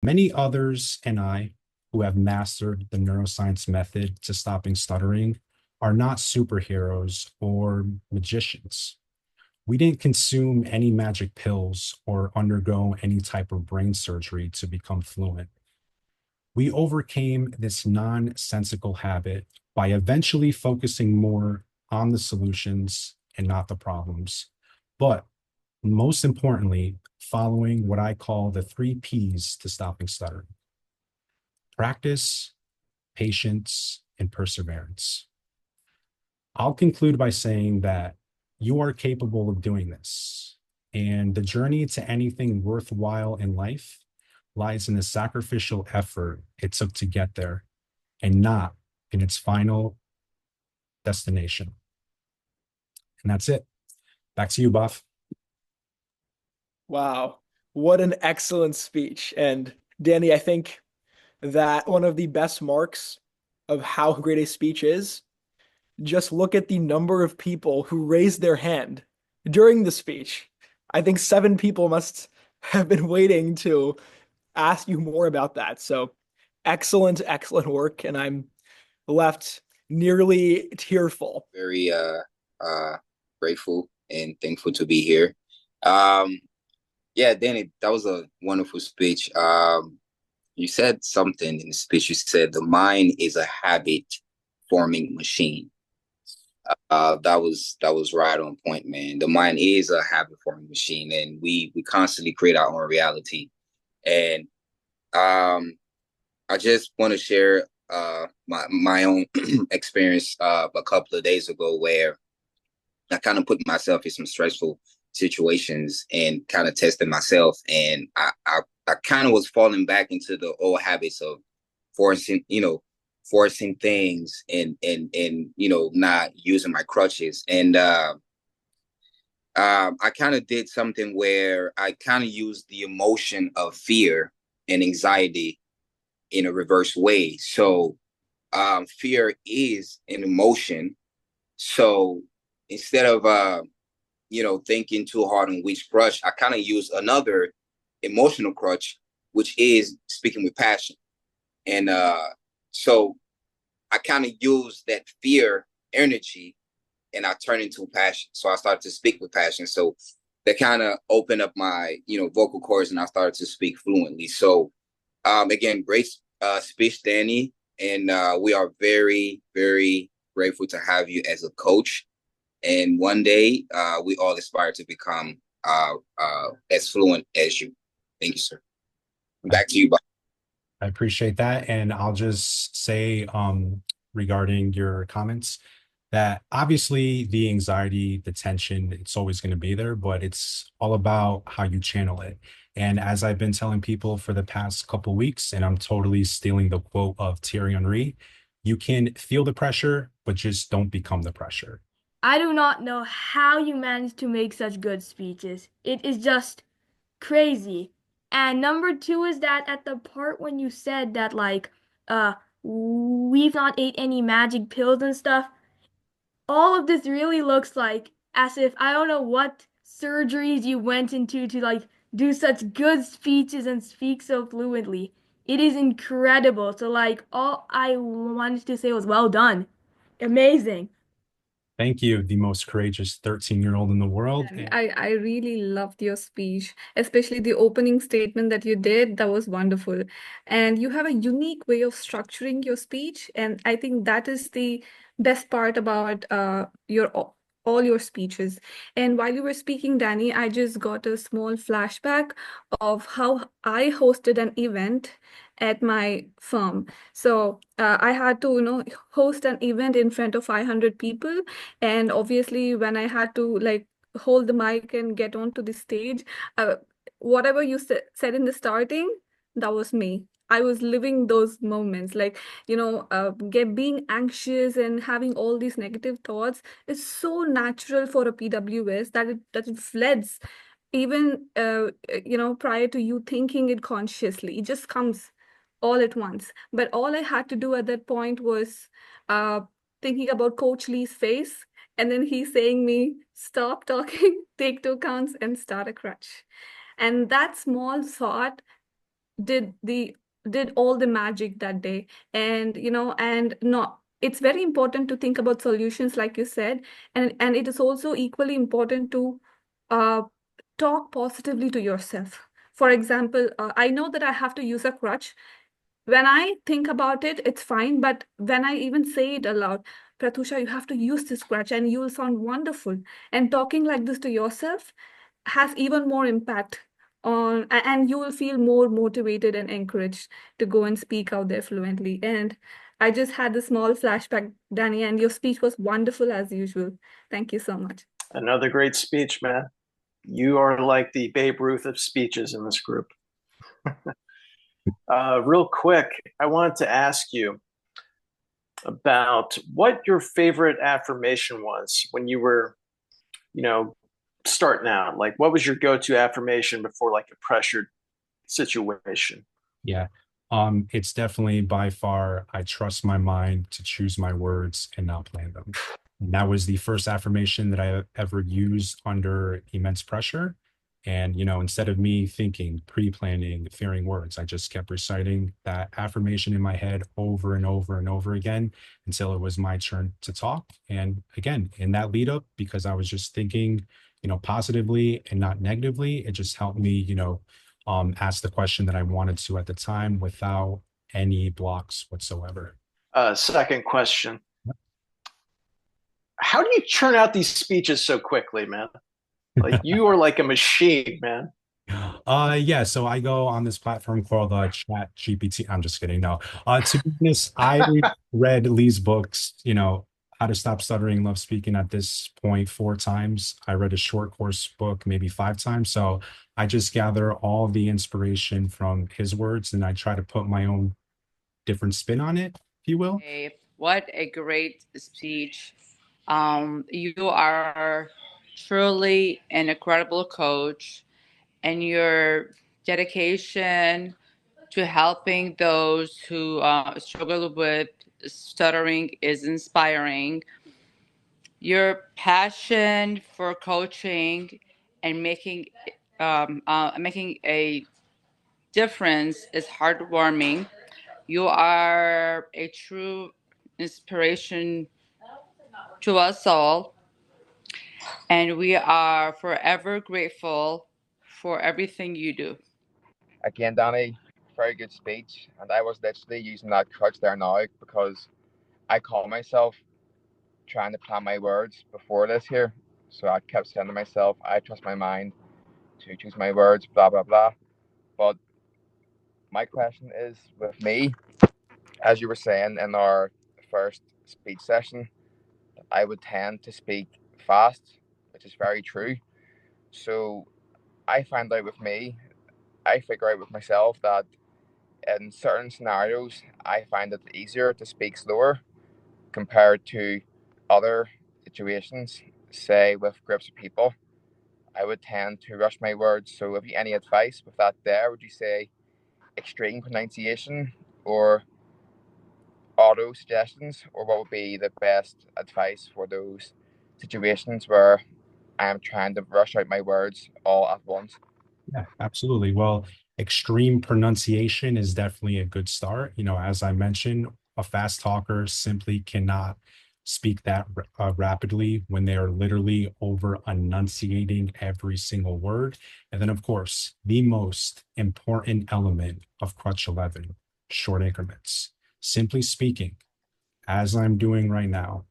Many others and I who have mastered the neuroscience method to stopping stuttering are not superheroes or magicians. We didn't consume any magic pills or undergo any type of brain surgery to become fluent. We overcame this nonsensical habit by eventually focusing more on the solutions and not the problems. But most importantly, following what I call the three P's to stopping stuttering: practice, patience, and perseverance. I'll conclude by saying that you are capable of doing this. And the journey to anything worthwhile in life lies in the sacrificial effort it took to get there and not in its final destination. And that's it. Back to you, Buff. Wow, what an excellent speech. And Danny, I think that one of the best marks of how great a speech is, just look at the number of people who raised their hand during the speech. I think 7 people must have been waiting to ask you more about that. So excellent, excellent work. And I'm left nearly tearful. Very uh grateful and thankful to be here. Um yeah, Danny, that was a wonderful speech. You said something in the speech. You said the mind is a habit forming machine. That was right on point, man. The mind is a habit forming machine, and we constantly create our own reality. And I just want to share my own experience a couple of days ago where I kind of put myself in some stressful situations and kind of tested myself, and I kind of was falling back into the old habits of forcing, forcing things and not using my crutches. And I kind of did something where I kind of used the emotion of fear and anxiety in a reverse way. So fear is an emotion. So instead of thinking too hard on which crutch, I kind of use another emotional crutch, which is speaking with passion. And so I kind of use that fear energy and I turn into passion. So I started to speak with passion. So that kind of opened up my, vocal cords and I started to speak fluently. So again, great speech, Danny. And we are very, very grateful to have you as a coach. And one day, we all aspire to become as fluent as you. Thank you, sir. I, Back to you, Bob. I appreciate that. And I'll just say regarding your comments that obviously the anxiety, the tension, it's always going to be there, but it's all about how you channel it. And as I've been telling people for the past couple weeks, and I'm totally stealing the quote of Thierry Henry, you can feel the pressure, but just don't become the pressure. I do not know how you manage to make such good speeches. It is just crazy. And number two is that at the part when you said that uh we've not ate any magic pills and stuff, all of this really looks like as if I don't know what surgeries you went into to do such good speeches and speak so fluently. It is incredible. So all I wanted to say was well done. Amazing. Thank you, the most courageous 13-year-old in the world. And I really loved your speech, especially the opening statement that you did. That was wonderful. And you have a unique way of structuring your speech. And I think that is the best part about your all your speeches. And while you were speaking, Danny, I just got a small flashback of how I hosted an event at my firm. So I had to, host an event in front of 500 people, and obviously, when I had to hold the mic and get onto the stage, uh, whatever you said in the starting, that was me. I was living those moments, being anxious and having all these negative thoughts is so natural for a PWS that it floods even prior to you thinking it consciously. It just comes all at once. But all I had to do at that point was uh, thinking about Coach Lee's face, and then he's saying me, stop talking, take 2 counts, and start a crutch. And that small thought did all the magic that day. And and not it's very important to think about solutions, like you said, and it is also equally important to uh, talk positively to yourself. For example, I know that I have to use a crutch. When I think about it, it's fine. But when I even say it aloud, Pratusha, you have to use this crutch and you will sound wonderful. And talking like this to yourself has even more impact and you will feel more motivated and encouraged to go and speak out there fluently. And I just had a small flashback, Danny, and your speech was wonderful as usual. Thank you so much. Another great speech, man. You are like the Babe Ruth of speeches in this group. Real quick, I wanted to ask you about what your favorite affirmation was when you were, starting out. Like, what was your go-to affirmation before like a pressured situation? Yeah. It's definitely by far, I trust my mind to choose my words and not plan them. And that was the first affirmation that I ever used under immense pressure. And, instead of me thinking, pre-planning, fearing words, I just kept reciting that affirmation in my head over and over and over again until it was my turn to talk. And again, in that lead up, because I was just thinking, positively and not negatively, it just helped me, ask the question that I wanted to at the time without any blocks whatsoever. Second question. How do you churn out these speeches so quickly, man? Like you are like a machine, man. Yeah, so I go on this platform called Chat GPT. I'm just kidding. No. To be honest, I read Lee's books, How to Stop Stuttering, Love Speaking at this point 4 times. I read a short course book maybe 5 times. So I just gather all the inspiration from his words and I try to put my own different spin on it, if you will. Hey, what a great speech. You are truly an incredible coach, and your dedication to helping those who struggle with stuttering is inspiring. Your passion for coaching and making a difference is heartwarming. You are a true inspiration to us all, and we are forever grateful for everything you do. Again, Danny, very good speech. And I was literally using that crutch there now because I caught myself trying to plan my words before this here. So I kept saying to myself, I trust my mind to choose my words, blah, blah, blah. But my question is with me, as you were saying in our first speech session, I would tend to speak fast, which is very true. So I find out with me, I figure out with myself that in certain scenarios, I find it easier to speak slower compared to other situations, say with groups of people. I would tend to rush my words. So, have you any advice with that there? Would you say extreme pronunciation or auto suggestions, or what would be the best advice for those situations where I am trying to rush out my words all at once? Yeah, absolutely. Well, extreme pronunciation is definitely a good start. As I mentioned, a fast talker simply cannot speak that rapidly when they are literally over enunciating every single word. And then, of course, the most important element of Crutch 11, short increments. Simply speaking, as I'm doing right now,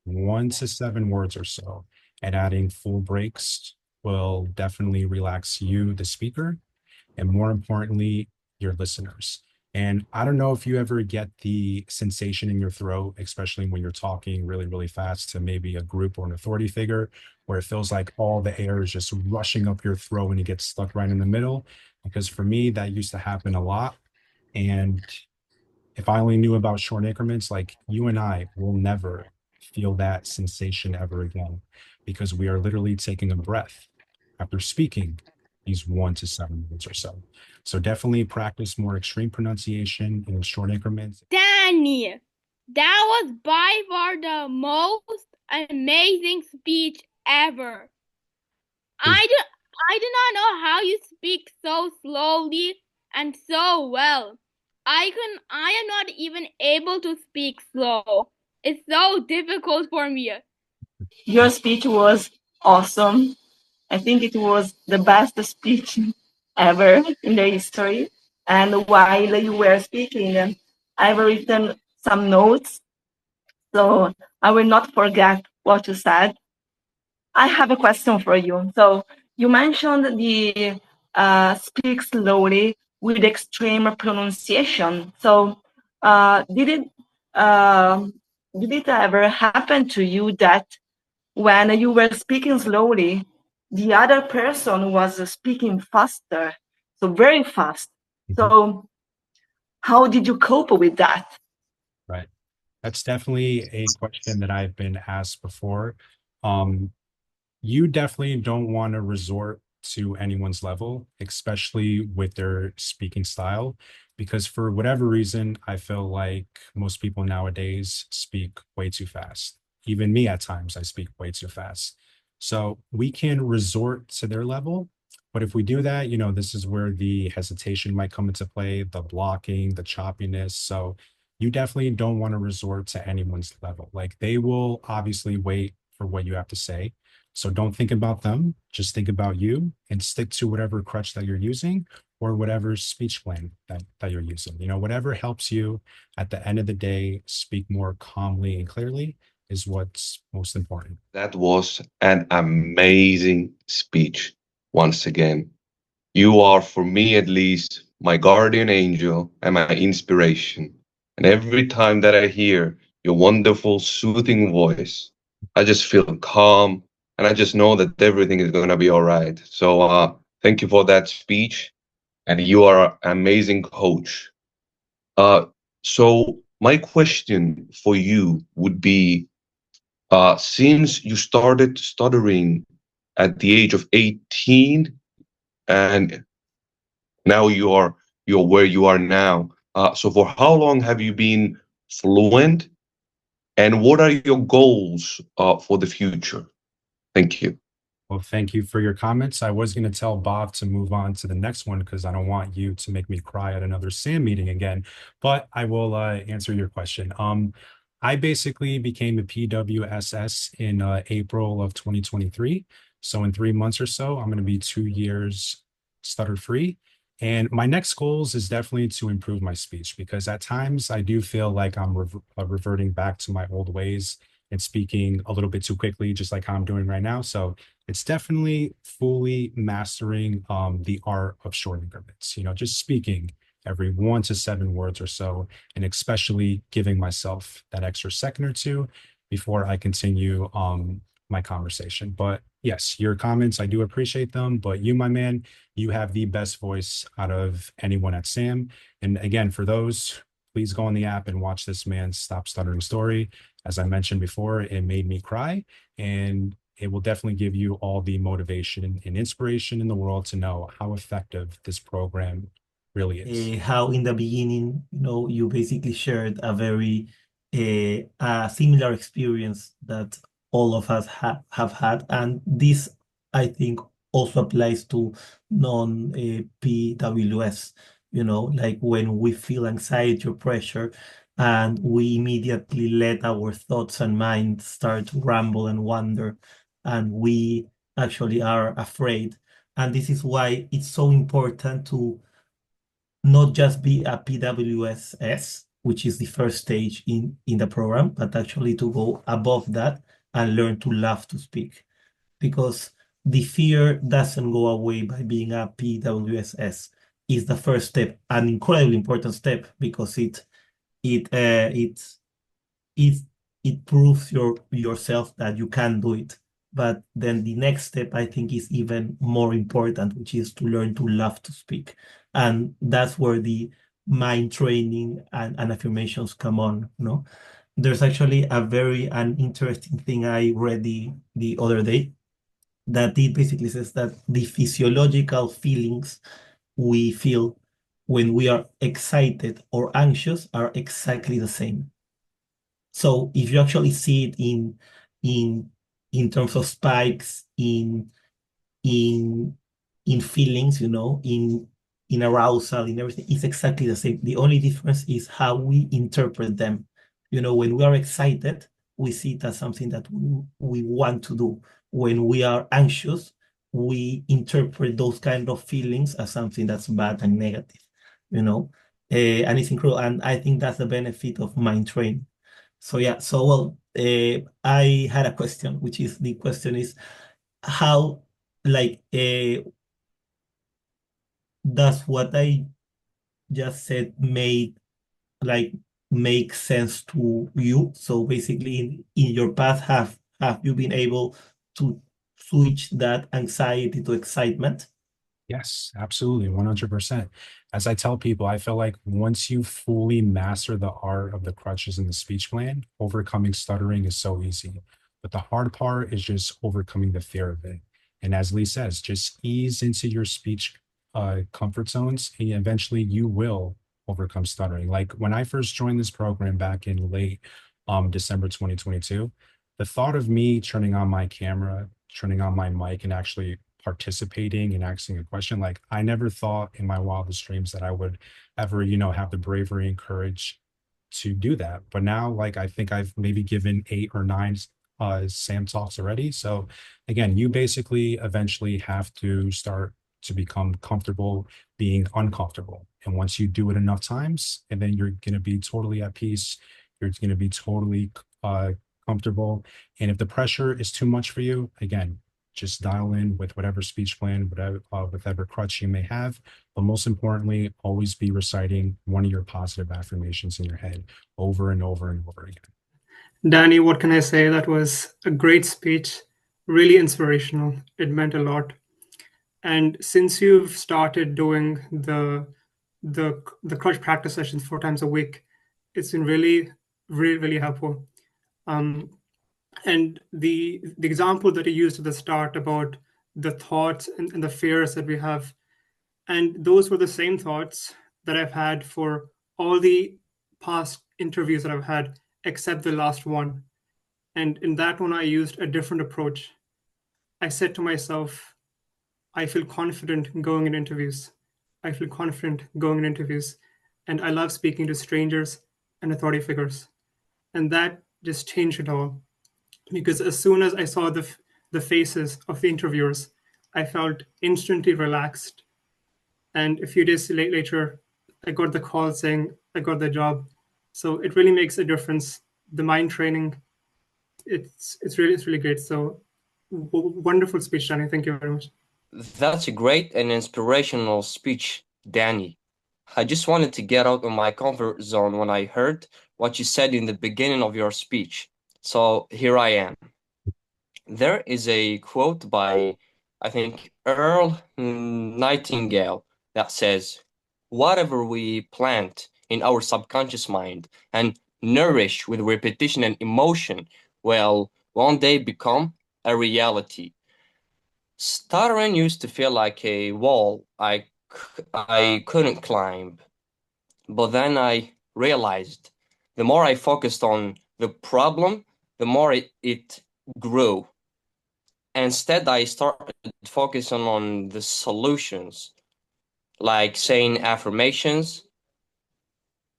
1 to 7 words or so, and adding full breaks will definitely relax you, the speaker, and more importantly, your listeners. And I don't know if you ever get the sensation in your throat, especially when you're talking really, really fast to maybe a group or an authority figure, where it feels like all the air is just rushing up your throat and you get stuck right in the middle. Because for me, that used to happen a lot. And if I only knew about short increments, like you and I will never feel that sensation ever again because we are literally taking a breath after speaking these 1 to 7 minutes or so. So definitely practice more extreme pronunciation in short increments. Danny, that was by far the most amazing speech ever. I do not know how you speak so slowly and so well. I am not even able to speak slow. It's so difficult for me. Your speech was awesome. I think it was the best speech ever in the history. And while you were speaking, I've written some notes, so I will not forget what you said. I have a question for you. So you mentioned the speak slowly with extreme pronunciation. So did it ever happen to you that when you were speaking slowly, the other person was speaking faster, so very fast? So how did you cope with that? Right. That's definitely a question that I've been asked before. Um, you definitely don't want to resort to anyone's level, especially with their speaking style, because for whatever reason, I feel like most people nowadays speak way too fast. Even me at times, I speak way too fast. So we can resort to their level. But if we do that, this is where the hesitation might come into play, the blocking, the choppiness. So you definitely don't want to resort to anyone's level. Like they will obviously wait for what you have to say, so don't think about them, just think about you and stick to whatever crutch that you're using or whatever speech plan that you're using. Whatever helps you at the end of the day speak more calmly and clearly is what's most important. That was an amazing speech. Once again, you are, for me at least, my guardian angel and my inspiration. And every time that I hear your wonderful, soothing voice, I just feel calm and I just know that everything is going to be all right. So, thank you for that speech. And you are an amazing coach. Uh, so, my question for you would be, since you started stuttering at the age of 18 and now you're where you are now. So for how long have you been fluent, and what are your goals for the future? Thank you. Well, thank you for your comments. I was going to tell Bob to move on to the next one because I don't want you to make me cry at another SAM meeting again, but I will answer your question. I basically became a PWSS in April of 2023. So in 3 months or so, I'm going to be 2 years stutter free. And my next goals is definitely to improve my speech because at times I do feel like I'm reverting back to my old ways and speaking a little bit too quickly, just like how I'm doing right now. So it's definitely fully mastering the art of short increments, just speaking every 1 to 7 words or so, and especially giving myself that extra second or two before I continue my conversation. But yes, your comments, I do appreciate them, but you, my man, you have the best voice out of anyone at SAM. And again, for those, please go on the app and watch this man's Stop Stuttering story. As I mentioned before, it made me cry, and it will definitely give you all the motivation and inspiration in the world to know how effective this program really is. How in the beginning, you basically shared a very similar experience that all of us have had. And this, I think, also applies to non-PWS, like when we feel anxiety or pressure, and we immediately let our thoughts and minds start to ramble and wander, and we actually are afraid. And this is why it's so important to not just be a PWSS, which is the first stage in the program, but actually to go above that and learn to love to speak. Because the fear doesn't go away by being a PWSS. Is the first step, an incredibly important step, because it it it proves yourself that you can do it. But then the next step, I think, is even more important, which is to learn to love to speak. And that's where the mind training and affirmations come on, There's actually an interesting thing I read the other day, that it basically says that the physiological feelings we feel when we are excited or anxious are exactly the same. So if you actually see it in in terms of spikes in feelings, in in arousal, in everything, it's exactly the same. The only difference is how we interpret them. When we are excited, we see it as something that we want to do. When we are anxious, we interpret those kind of feelings as something that's bad and negative, and it's incredible. And I think that's the benefit of mind training. So yeah, I had a question, which is the question is how, like, does what I just said make sense to you? So basically, in your path, have you been able to switch that anxiety to excitement? Yes, absolutely, 100%. As I tell people, I feel like once you fully master the art of the crutches in the speech plan, overcoming stuttering is so easy. But the hard part is just overcoming the fear of it. And as Lee says, just ease into your speech comfort zones, and eventually you will overcome stuttering. Like when I first joined this program back in late December 2022, the thought of me turning on my camera, turning on my mic, and actually participating and asking a question, like I never thought in my wildest dreams that I would ever, have the bravery and courage to do that. But now, like, I think I've maybe given 8 or 9 SAM talks already. So again, you basically eventually have to start to become comfortable being uncomfortable. And once you do it enough times, and then you're going to be totally at peace, you're going to be totally comfortable. And if the pressure is too much for you, again, just dial in with whatever speech plan, whatever crutch you may have. But most importantly, always be reciting one of your positive affirmations in your head over and over and over again. Danny, what can I say? That was a great speech, really inspirational. It meant a lot. And since you've started doing the crutch practice sessions 4 times a week, it's been really, really, really helpful. And the example that you used at the start about the thoughts and the fears that we have, and those were the same thoughts that I've had for all the past interviews that I've had, except the last one. And in that one, I used a different approach. I said to myself, I feel confident going in interviews. I feel confident going in interviews. And I love speaking to strangers and authority figures. And that just changed it all. Because as soon as I saw the faces of the interviewers, I felt instantly relaxed. And a few days later, I got the call saying I got the job. So it really makes a difference. The mind training, it's really great. So wonderful speech, Danny. Thank you very much. That's a great and inspirational speech, Danny. I just wanted to get out of my comfort zone when I heard what you said in the beginning of your speech. So here I am. There is a quote by, I think, Earl Nightingale that says, whatever we plant in our subconscious mind and nourish with repetition and emotion will one day become a reality. Stuttering used to feel like a wall I couldn't climb. But then I realized the more I focused on the problem, the more it grew. Instead, I started focusing on the solutions, like saying affirmations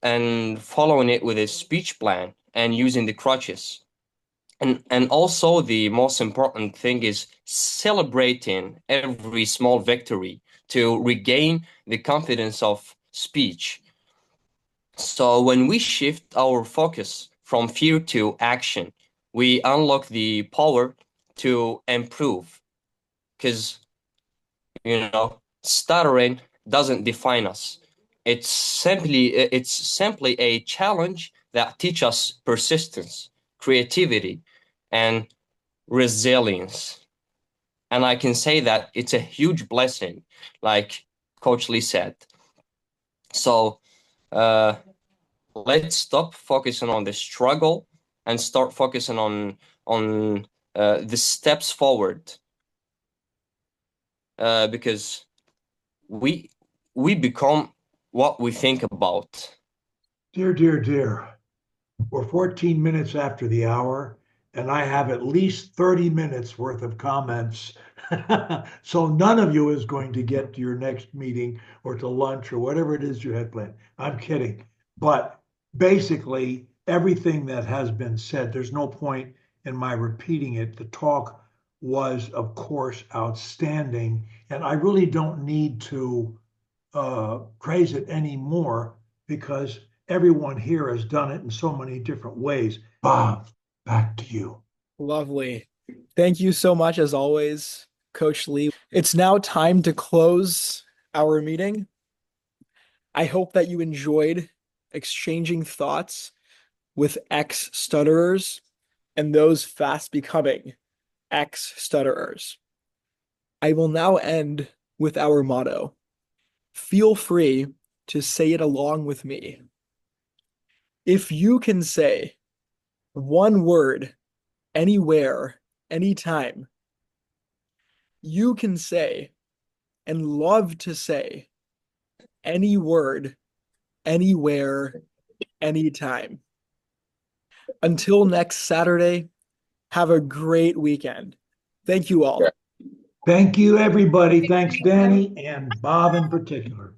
and following it with a speech plan and using the crutches. And also the most important thing is celebrating every small victory to regain the confidence of speech. So when we shift our focus from fear to action, we unlock the power to improve. Because, stuttering doesn't define us. It's simply a challenge that teaches us persistence, creativity, and resilience. And I can say that it's a huge blessing, like Coach Lee said. So let's stop focusing on the struggle and start focusing on the steps forward. Because we become what we think about. Dear. We're 14 minutes after the hour, and I have at least 30 minutes worth of comments So none of you is going to get to your next meeting or to lunch or whatever it is you had planned. I'm kidding. But basically, everything that has been said, there's no point in my repeating it. The talk was, of course, outstanding. And I really don't need to praise it anymore because everyone here has done it in so many different ways. Bob, back to you. Lovely. Thank you so much, as always, Coach Lee. It's now time to close our meeting. I hope that you enjoyed exchanging thoughts with ex-stutterers and those fast becoming ex-stutterers. I will now end with our motto. Feel free to say it along with me. If you can say one word anywhere, anytime, you can say and love to say any word, anywhere, anytime. Until next Saturday, have a great weekend. Thank you all. Thank you, everybody. Thanks, Danny, and Bob in particular.